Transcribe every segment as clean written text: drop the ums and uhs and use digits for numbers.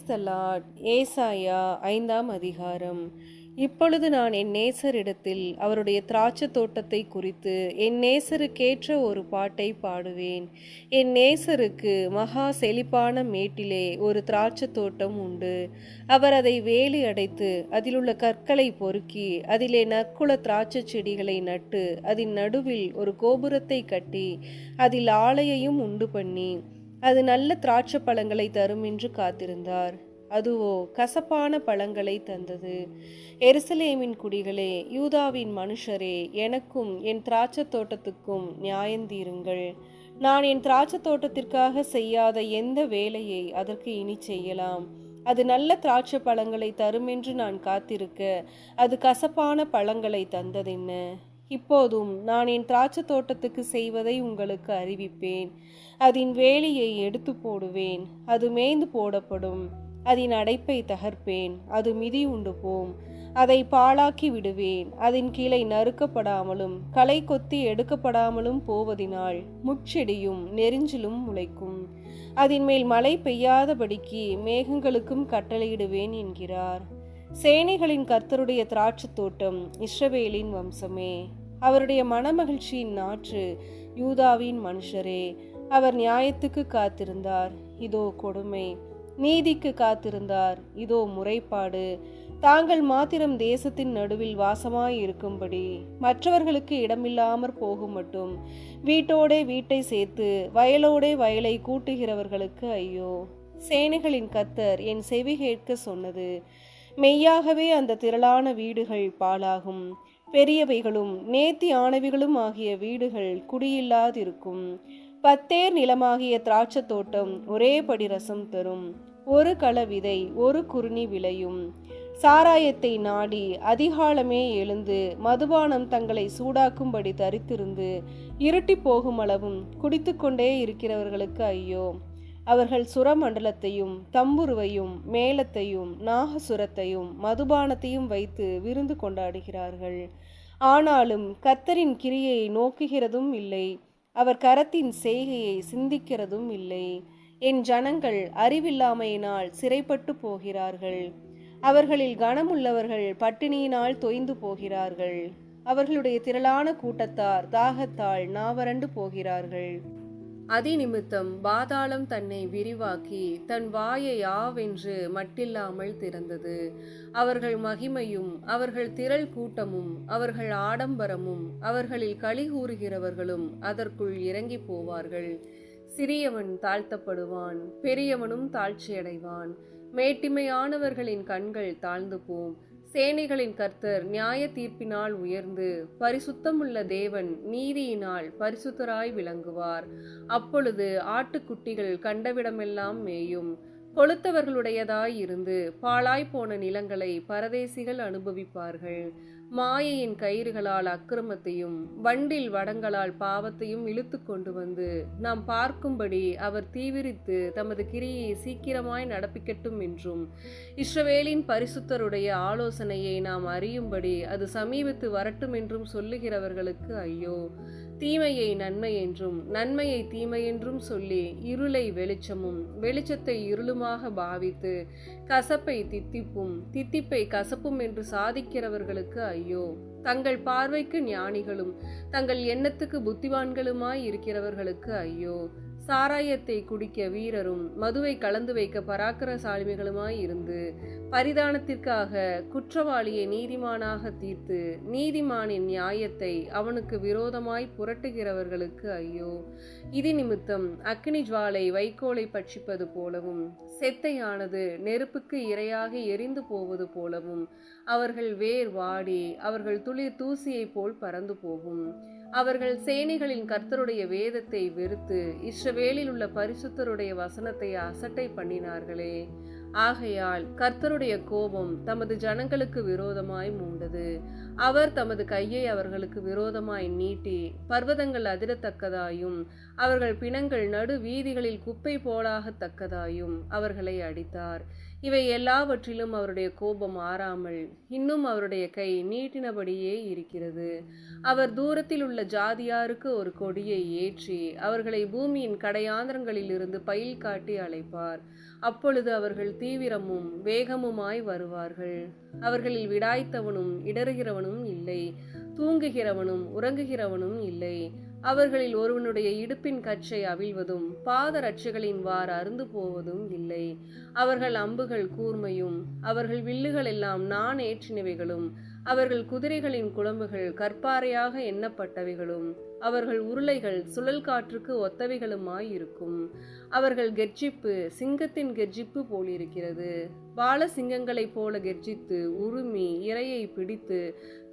Praise the Lord. ஏசாயா 5ஆம் அதிகாரம். இப்பொழுது நான் என் நேசரிடத்தில் அவருடைய திராட்சை தோட்டத்தை குறித்து என் நேசருக்கேற்ற ஒரு பாட்டை பாடுவேன். என் நேசருக்கு மகா செழிப்பான மேட்டிலே ஒரு திராட்சை தோட்டம் உண்டு. அவர் அதை வேலி அடைத்து அதிலுள்ள கற்களை பொறுக்கி அதிலே நற்குல திராட்சை செடிகளை நட்டு அதன் நடுவில் ஒரு கோபுரத்தை கட்டி அதில் ஆலையையும் உண்டு பண்ணி அது நல்ல திராட்சை பழங்களை தரும் என்று காத்திருந்தார். அதுவோ கசப்பான பழங்களை தந்தது. எருசலேமின் குடிகளே, யூதாவின் மனுஷரே, எனக்கும் என் திராட்சை தோட்டத்துக்கும் நியாயந்தீருங்கள். நான் என் திராட்சை தோட்டத்திற்காக செய்யாத எந்த வேலையை அதற்கு இனி செய்யலாம்? அது நல்ல திராட்சை பழங்களை தரும் என்று நான் காத்திருக்க அது கசப்பான பழங்களை தந்ததென்ன? இப்போதும் நான் என் திராட்சை தோட்டத்துக்கு செய்வதை உங்களுக்கு அறிவிப்பேன். அதன் வேலியை எடுத்து போடுவேன், அது மேய்ந்து போடப்படும். அதன் அடைப்பை தகர்ப்பேன், அது மிதி உண்டு போம். அதை பாழாக்கி விடுவேன். அதன் கீழே நறுக்கப்படாமலும் களை கொத்தி எடுக்கப்படாமலும் போவதினால் முட்செடியும் நெரிஞ்சிலும் முளைக்கும். அதன் மேல் மழை பெய்யாதபடிக்கு மேகங்களுக்கும் கட்டளையிடுவேன் என்கிறார். சேனைகளின் கர்த்தருடைய திராட்சை தோட்டம் இஸ்ரவேலின் வம்சமே. அவருடைய மனமகிழ்ச்சியின் நாற்று யூதாவின் மனுஷரே. அவர் நியாயத்துக்கு காத்திருந்தார், இதோ கொடுமை. நீதிக்கு காத்திருந்தார், இதோ முறைப்பாடு. தாங்கள் மாத்திரம் தேசத்தின் நடுவில் வாசமாயிருக்கும்படி மற்றவர்களுக்கு இடமில்லாமற் போகும் மட்டும் வீட்டோடே வீட்டை சேர்த்து வயலோடே வயலை கூட்டுகிறவர்களுக்கு ஐயோ. சேனைகளின் கர்த்தர் என் செவி கேட்க சொன்னது, மெய்யாகவே அந்த திரளான வீடுகள் பாழாகும். பெரியவைகளும் நேர்த்தி ஆனவைகளும் ஆகிய வீடுகள் குடியில்லாதிருக்கும். 10 ஏர் நிலமாகிய திராட்சை தோட்டம் ஒரே படி ரசம் தரும். ஒரு கள விதை ஒரு குறுனி விளையும். சாராயத்தை நாடி அதிகாலமே எழுந்து மதுபானம் தங்களை சூடாக்கும்படி தரித்திருந்து இருட்டி போகும் அளவும் குடித்து கொண்டே இருக்கிறவர்களுக்கு ஐயோ. அவர்கள் சுரமண்டலத்தையும் தம்புருவையும் மேளத்தையும் நாகசுரத்தையும் மதுபானத்தையும் வைத்து விருந்து கொண்டாடுகிறார்கள். ஆனாலும் கர்த்தரின் கிரியை நோக்குகிறதும் இல்லை, அவர் கரத்தின் செய்கையை சிந்திக்கிறதும் இல்லை. என் ஜனங்கள் அறிவில்லாமையினால் சிறைப்பட்டு போகிறார்கள். அவர்களில் கனமுள்ளவர்கள் பட்டினியினால் தொய்ந்து போகிறார்கள். அவர்களுடைய திரளான கூட்டத்தார் தாகத்தால் நாவறண்டு போகிறார்கள். அதிநிமித்தம் பாதாளம் தன்னை விரிவாக்கி தன் வாயை ஆவென்று மட்டில்லாமல் திறந்தது. அவர்கள் மகிமையும் அவர்கள் திரள் கூட்டமும் அவர்கள் ஆடம்பரமும் அவர்களில் களி கூறுகிறவர்களும் அதற்குள் இறங்கி போவார்கள். சிறியவன் தாழ்த்தப்படுவான், பெரியவனும் தாழ்ச்சியடைவான். மேட்டிமையானவர்களின் கண்கள் தாழ்ந்து போம். சேனைகளின் கர்த்தர் நியாய தீர்ப்பினால் உயர்ந்து பரிசுத்தமுள்ள தேவன் நீதியினால் பரிசுத்தராய் விளங்குவார். அப்பொழுது ஆட்டுக்குட்டிகள் கண்டவிடமெல்லாம் மேயும். கொளுத்தவர்களுடையதாய் இருந்து பாழாய் போன நிலங்களை பரதேசிகள் அனுபவிப்பார்கள். மாயையின் கயிறுகளால் அக்கிரமத்தையும் வண்டில் வடங்களால் பாவத்தையும் இழுத்து கொண்டு வந்து நாம் பார்க்கும்படி அவர் தீவிரித்து தமது கிரியை சீக்கிரமாய் நடப்பிக்கட்டும் என்றும் இஸ்ரவேலின் பரிசுத்தருடைய ஆலோசனையை நாம் அறியும்படி அது சமீபத்து வரட்டும் என்றும் சொல்லுகிறவர்களுக்கு ஐயோ. தீமையை நன்மை என்றும் நன்மையை தீமை என்றும் சொல்லி இருளை வெளிச்சமும் வெளிச்சத்தை இருளுமாக பாவித்து கசப்பை தித்திப்பும் தித்திப்பை கசப்பும் என்று சாதிக்கிறவர்களுக்கு ஐயோ. தங்கள் பார்வைக்கு ஞானிகளும் தங்கள் எண்ணத்துக்கு புத்திவான்களுமாய் இருக்கிறவர்களுக்கு ஐயோ. சாராயத்தை குடிக்க வீரரும் மதுவை கலந்து வைக்க பராக்கிரசாலிகளுமாய் இருந்து பரிதானத்திற்காக குற்றவாளியை நீதிமானாக தீர்த்து நீதிமானின் நியாயத்தை அவனுக்கு விரோதமாய் புரட்டுகிறவர்களுக்கு ஐயோ. இது நிமித்தம் அக்கினி ஜுவாலை வைக்கோலை பட்சிப்பது போலவும் செத்தையானது நெருப்புக்கு இரையாக எரிந்து போவது போலவும் அவர்கள் வேர் வாடி அவர்கள் துளிர் தூசியை போல் பறந்து போகும். அவர்கள் சேனைகளின் கர்த்தருடைய வேதத்தை வெறுத்து இஸ்ரவேலில் உள்ள பரிசுத்தருடைய வசனத்தை அசட்டை பண்ணினார்களே. ஆகையால் கர்த்தருடைய கோபம் தமது ஜனங்களுக்கு விரோதமாய் மூண்டது. அவர் தமது கையை அவர்களுக்கு விரோதமாய் நீட்டி பர்வதங்கள் அதிரத்தக்கதாயும் அவர்கள் பிணங்கள் நடு வீதிகளில் குப்பை போலாகத்தக்கதாயும் அவர்களை அடித்தார். இவை எல்லாவற்றிலும் அவருடைய கோபம் ஆறாமல் இன்னும் அவருடைய கை நீட்டினபடியே இருக்கிறது. அவர் தூரத்தில் உள்ள ஜாதியாருக்கு ஒரு கொடியை ஏற்றி அவர்களை பூமியின் கடையாந்திரங்களிலிருந்து பயில் காட்டி அழைப்பார். அப்பொழுது அவர்கள் தீவிரமும் வேகமுமாய் வருவார்கள். அவர்களில் விடாய்த்தவனும் இடறுகிறவனும் இல்லை, தூங்குகிறவனும் உறங்குகிறவனும் இல்லை. அவர்களில் ஒருவனுடைய இடுப்பின் கச்சை அவிழ்வதும் பாதரட்சைகளின் வார் அருந்து போவதும் இல்லை. அவர்கள் அம்புகள் கூர்மையும் அவர்கள் வில்லுகள் எல்லாம் நான் ஏற்றினவைகளும் அவர்கள் குதிரைகளின் குளம்புகள் கற்பாறையாக எண்ணப்பட்டவைகளும் அவர்கள் உருளைகள் சுழல் காற்றுக்கு ஒத்தவைகளுமாயிருக்கும். அவர்கள் கெர்ஜிப்பு சிங்கத்தின் கெர்ஜிப்பு போலிருக்கிறது. பால சிங்கங்களைப் போல கெர்ஜித்து உருமி இரையை பிடித்து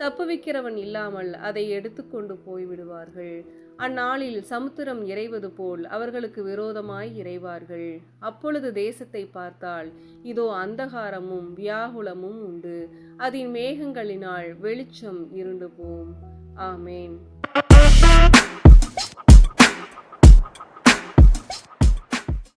தப்புவிக்கிறவன் இல்லாமல் அதை எடுத்துக்கொண்டு போய்விடுவார்கள். அந்நாளில் சமுத்திரம் இறைவது போல் அவர்களுக்கு விரோதமாய் இறைவார்கள். அப்பொழுது தேசத்தை பார்த்தால் இதோ அந்தகாரமும் வியாகுலமும் உண்டு. அதன் மேகங்களினால் வெளிச்சம் இருண்டு போம். ஆமேன்.